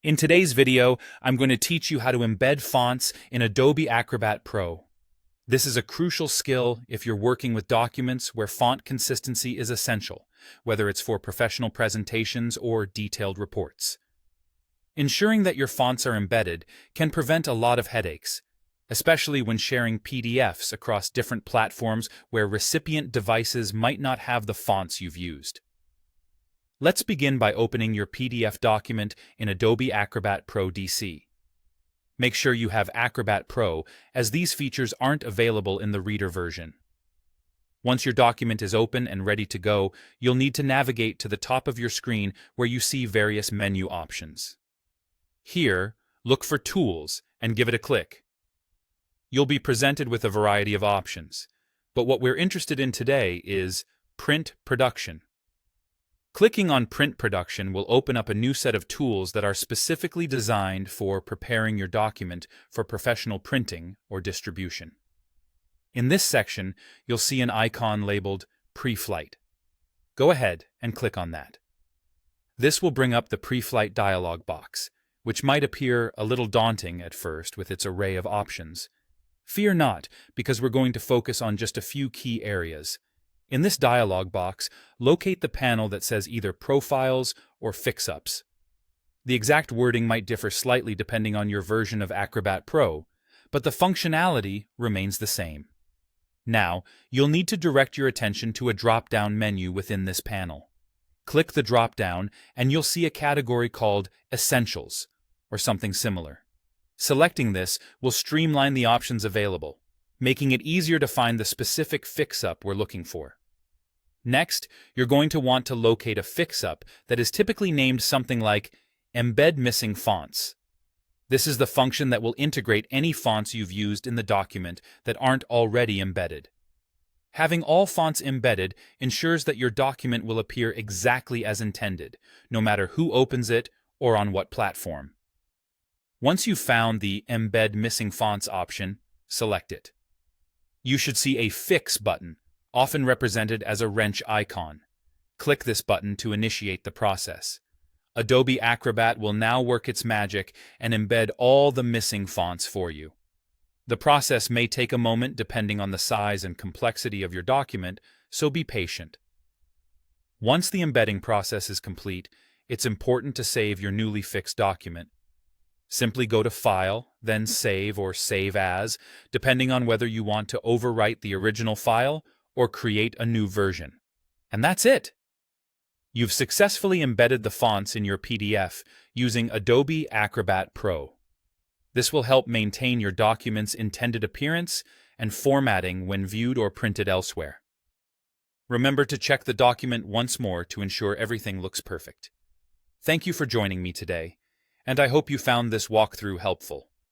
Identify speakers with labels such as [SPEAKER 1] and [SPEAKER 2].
[SPEAKER 1] In today's video, I'm going to teach you how to embed fonts in Adobe Acrobat Pro. This is a crucial skill if you're working with documents where font consistency is essential, whether it's for professional presentations or detailed reports. Ensuring that your fonts are embedded can prevent a lot of headaches, especially when sharing PDFs across different platforms where recipient devices might not have the fonts you've used. Let's begin by opening your PDF document in Adobe Acrobat Pro DC. Make sure you have Acrobat Pro, as these features aren't available in the Reader version. Once your document is open and ready to go, you'll need to navigate to the top of your screen where you see various menu options. Here, look for Tools and give it a click. You'll be presented with a variety of options, but what we're interested in today is Print Production. Clicking on Print Production will open up a new set of tools that are specifically designed for preparing your document for professional printing or distribution. In this section, you'll see an icon labeled Pre-Flight. Go ahead and click on that. This will bring up the Pre-Flight dialog box, which might appear a little daunting at first with its array of options. Fear not, because we're going to focus on just a few key areas. In this dialog box, locate the panel that says either Profiles or Fix-Ups. The exact wording might differ slightly depending on your version of Acrobat Pro, but the functionality remains the same. Now, you'll need to direct your attention to a drop-down menu within this panel. Click the drop-down and you'll see a category called Essentials, or something similar. Selecting this will streamline the options available, making it easier to find the specific fix-up we're looking for. Next, you're going to want to locate a fix-up that is typically named something like Embed Missing Fonts. This is the function that will integrate any fonts you've used in the document that aren't already embedded. Having all fonts embedded ensures that your document will appear exactly as intended, no matter who opens it or on what platform. Once you've found the Embed Missing Fonts option, select it. You should see a Fix button, often represented as a wrench icon. Click this button to initiate the process. Adobe Acrobat will now work its magic and embed all the missing fonts for you. The process may take a moment depending on the size and complexity of your document, so be patient. Once the embedding process is complete, it's important to save your newly fixed document. Simply go to File, then Save or Save As, depending on whether you want to overwrite the original file or create a new version. And that's it! You've successfully embedded the fonts in your PDF using Adobe Acrobat Pro. This will help maintain your document's intended appearance and formatting when viewed or printed elsewhere. Remember to check the document once more to ensure everything looks perfect. Thank you for joining me today, and I hope you found this walkthrough helpful.